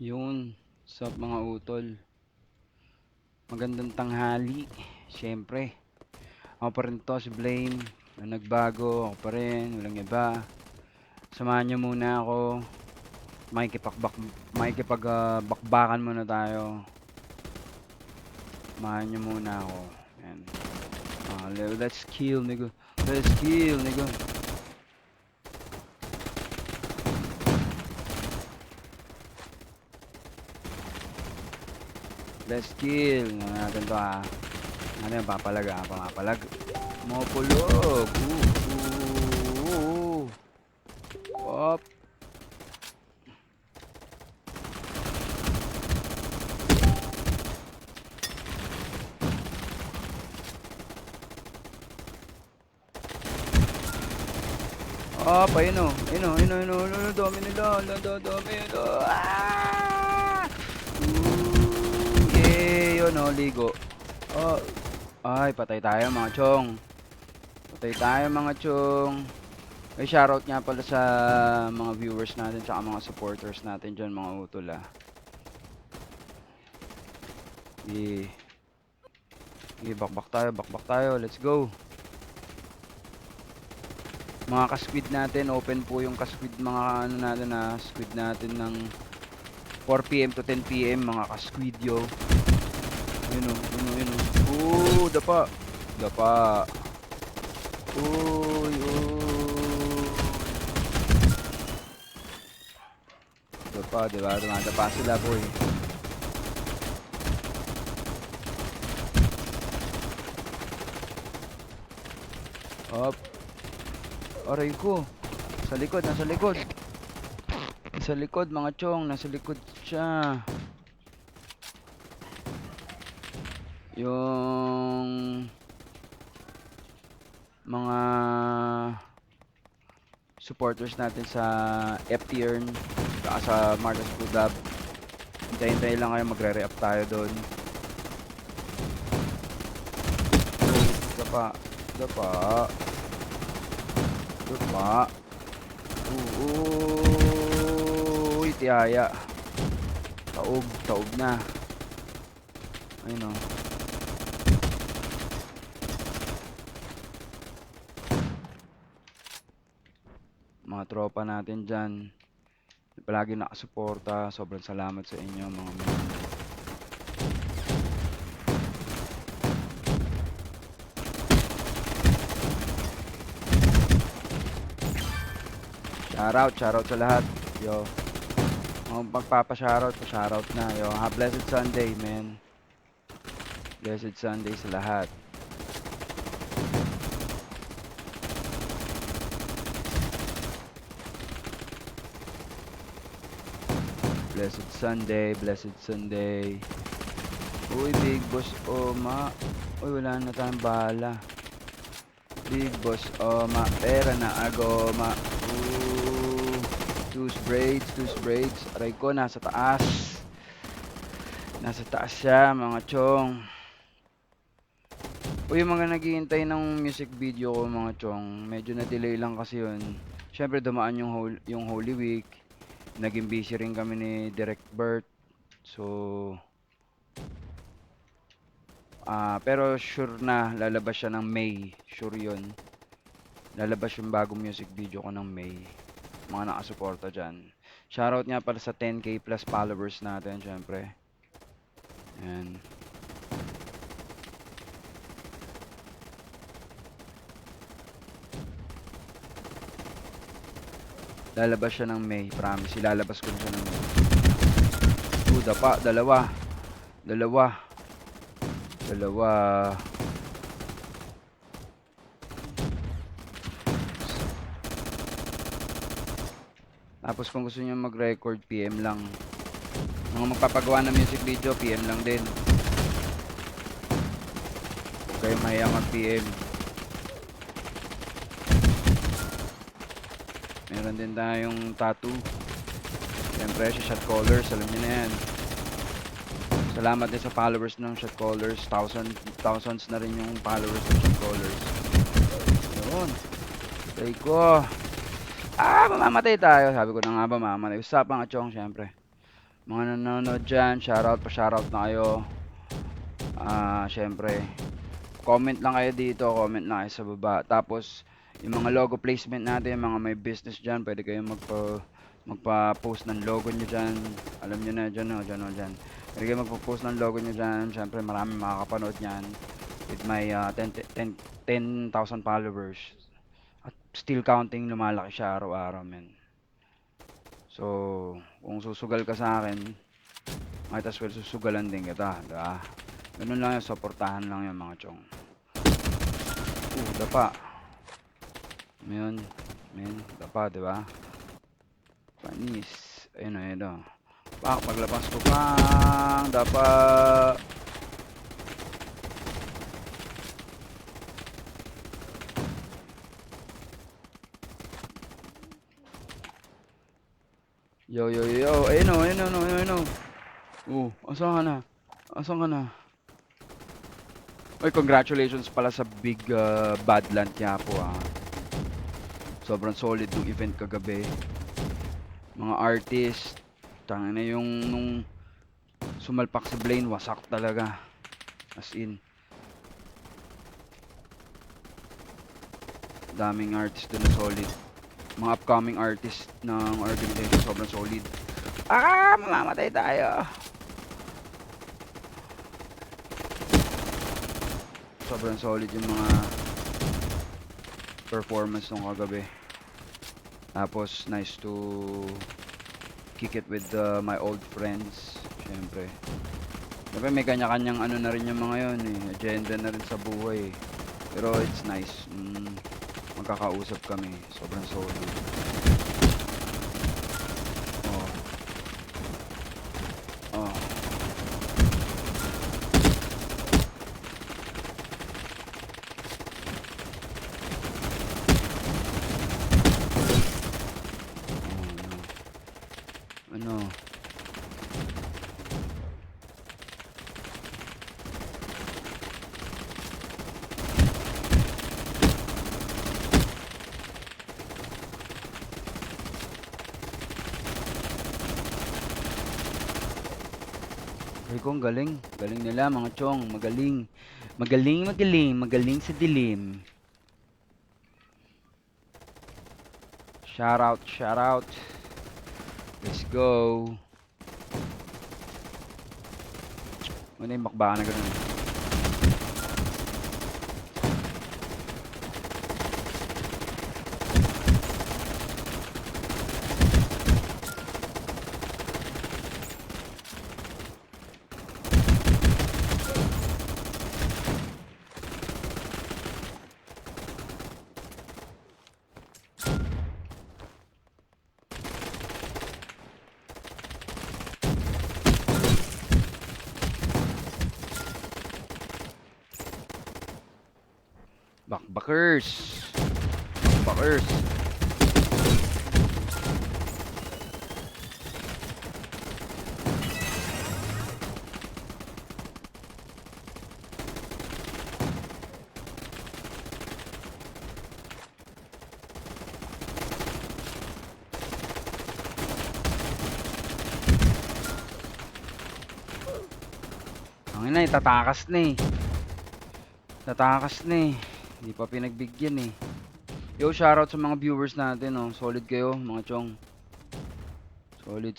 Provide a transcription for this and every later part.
Yun, sa mga utol. Magandang tanghali. Siyempre, ako pa rin to, si Blame. Na nagbago, ako pa rin, walang iba. Samahan niyo muna ako. Makikipag-bakbakan muna tayo. Samahan niyo muna ako. Yan. Let's kill, nigga. Let's kill, nigga. Let's kill. Ano natin to ha. Ano yung papalag ha? Pamapalag. Mopulog. Op. Ayun o. Ayun o. Dami nila. Dami nila. Yay! Yun o, ligo. Oh. Ay, patay tayo mga chong. Patay tayo mga chong. Ay, shoutout nga pala sa mga viewers natin tsaka mga supporters natin dyan mga utol ah. Bakbak tayo. Let's go. Mga ka-squid natin, open po yung ka-squid mga ano natin na squid natin ng 4 PM to 10 PM mga ka-squid yo. Ayun o. Dapa. Uy. Dapa, diba? Dumadapa sila boy. Up. Aray ko. Nasa likod. Nasa likod mga chong, nasa likod siya. Yung mga supporters natin sa FTEarn saka sa Marcus Food Lab. Hintayin lang kayo, magre-re-up tayo doon. Dapa. Uy, tiyaya. Taob na. Ayun o. Mga tropa natin dyan. Palagi nakasuporta. Sobrang salamat sa inyo mga mga. Shoutout sa lahat. Yo. Magpapa-shoutout na. Yo, blessed Sunday, man. Blessed Sunday sa lahat. Blessed Sunday. Uy, Big Boss Oma. Uy, wala na tayong bala. Big Boss Oma. Pera na agoma. Two braids. Aray ko, nasa taas. Nasa taas siya, mga chong. Uy, yung mga naghihintay ng music video ko, mga chong. Medyo na-delay lang kasi yun. Siyempre, dumaan yung Holy Week. Naging busy rin kami ni Direct Bert. So, pero sure na lalabas siya ng May. Sure yun. Lalabas yung bagong music video ko ng May. Mga nakasuporta dyan. Shoutout nga pala sa 10k plus followers natin, syempre. Yan. Lalabas siya ng May. Promise, ilalabas ko siya ng May. Dapa. Dalawa. Tapos kung gusto niyo mag-record, PM lang. Mga magpapagawa ng music video, PM lang din. Huwag kayong mahiya mag-PM. Meron din tayong tattoo. Siyempre, si Shot Callers, alam niyo na yan. Salamat din sa followers ng Shot Callers. Thousands na rin yung followers ng Shot Callers. Yun. Tay ko. Mamamatay tayo. Sabi ko na nga ba, mamamatay. Usap mga chong, syempre. Mga nanonood dyan, shoutout pa shoutout na kayo. Syempre, comment lang kayo dito, comment lang kayo sa baba. Tapos, yung mga logo placement natin, mga may business dyan, pwede kayong magpa-post ng logo nyo dyan. Alam nyo na, dyan o, dyan o, dyan. Pwede kayong magpa-post ng logo nyo dyan. Syempre, maraming makakapanood nyan. With my 10,000 followers. At still counting, lumalaki siya araw-araw, men. So, kung susugal ka sa akin, might as well susugalan din kita, diba? Ganun lang yung supportahan lang yung mga chong. Dapa. Yun, men, dapa, diba? Panis. Ayun o, ayun o. Paglabas ko pang, dapa. Yo, yo, yo. Ayun o, ayun o, ayun o. Asan ka na? Asan ka na? Oy, congratulations pala sa big Badland Quiapo Sobrang solid ng event kagabi. Mga artist, tangina yung nung sumalpak si Blaine, wasak talaga. As in. Daming artist doon na solid. Mga upcoming artist ng organization, sobrang solid. Mamamatay tayo. Sobrang solid yung mga performance nung kagabi. Tapos, nice to kick it with my old friends. Siyempre. Siyempre, may kanya-kanyang ano na rin yung mga yun agenda na rin sa buhay Pero it's nice. Magkakausap kami. Sobrang solid. Oh. Oh. Ano? Kung galing. Galing nila mga chong. Magaling. Magaling sa dilim. Shout out. Let's go. Ano yung makbaka na ganun? Bakbakers. Ang ina, tatakas na Hindi pa pinagbigyan Yo, shoutout sa mga viewers natin Solid kayo, mga chong. Solid.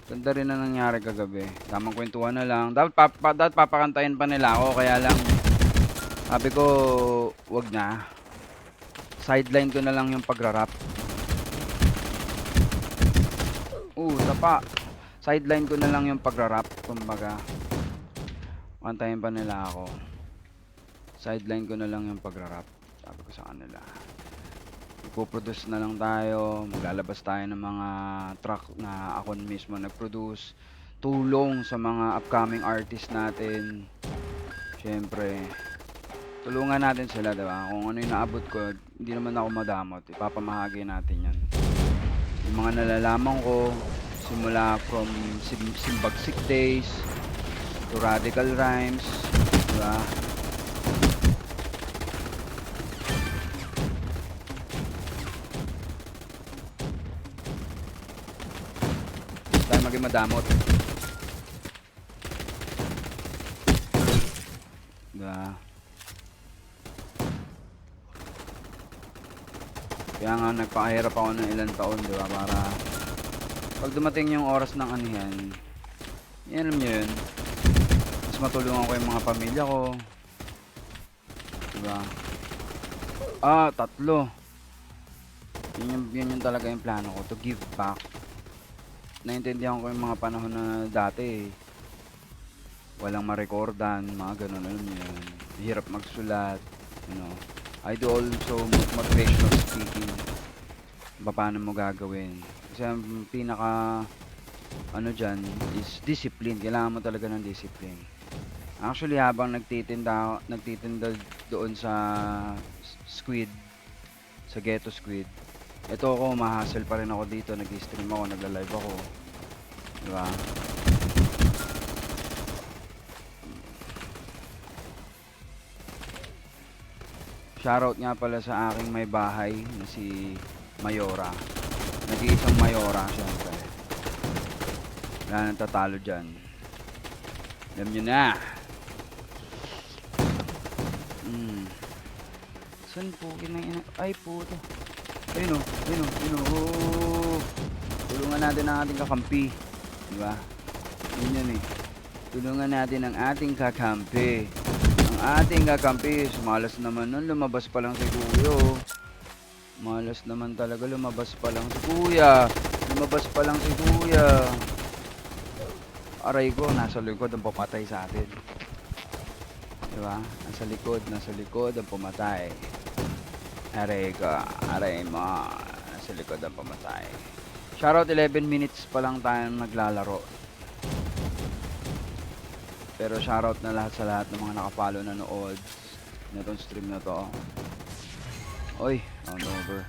Ganda rin na nangyari kagabi. Tamang kwentuhan na lang. Dapat papakantayin pa nila ako, kaya lang sabi ko, wag na. Sideline ko na lang yung pagra-rap. Tapa. Sideline ko na lang yung pagra-rap, kumbaga. Kantayin pa nila ako. Sideline ko na lang yung pagra-rap. Sabi ko sa kanila. Ipoproduce na lang tayo. Maglalabas tayo ng mga track na ako mismo nag-produce. Tulong sa mga upcoming artist natin. Siyempre, tulungan natin sila, diba? Kung ano yung naabot ko, hindi naman ako madamot. Ipapamahagi natin yan. Yung mga nalalaman ko, simula from Simbagsik Days to Radical Rhymes, diba? maging madamot. Diba? Kaya nga nagpakahirap ako ng ilang taon, diba? Para pag dumating yung oras ng anihan, yan alam nyo yun, mas matulungan ko yung mga pamilya ko. Diba? Tatlo. Yun yung talaga yung plano ko, to give back. Naintindihan ko yung mga panahon na dati, walang ma-recordan, mga ganun, alam nyo yun. Hirap magsulat, you know. I do also motivational speaking. Paano mo gagawin? Kasi ang pinaka ano dyan is discipline. Kailangan mo talaga ng discipline. Actually, habang nagtitinda doon sa Squid, sa Ghetto Squid, ito ako, mahasel pa rin ako dito. Nag-stream ako, nagla-live ako. Diba? Shoutout nga pala sa aking may bahay na si Mayora. Nag-iisang Mayora, syempre. Wala nang tatalo dyan. Alam nyo na. Saan po? Ay, puto. Ayun o. Tulungan natin ang ating kakampi. Diba? Yun yan eh. Tulungan natin ang ating kakampi. Ang ating kakampi. Malas naman nun. Lumabas pa lang si Kuya. Malas naman talaga. Lumabas pa lang si Kuya. Aray ko. Nasa likod ang pumatay sa atin. Diba? Nasa likod ang pumatay. Aray ko. Aray mo. Nasa likod ang pumatay. Shoutout 11 minutes pa lang tayo naglalaro. Pero shoutout na lahat sa lahat ng mga nakapalo na nood na itong stream na to. Oy, round over.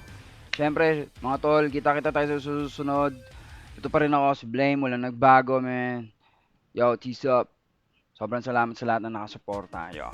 Siyempre, mga tol, kita-kita tayo sa susunod. Ito pa rin ako, si Blame. Walang nagbago, man. Yo, peace up. Sobrang salamat sa lahat na nakasuporta. Yo.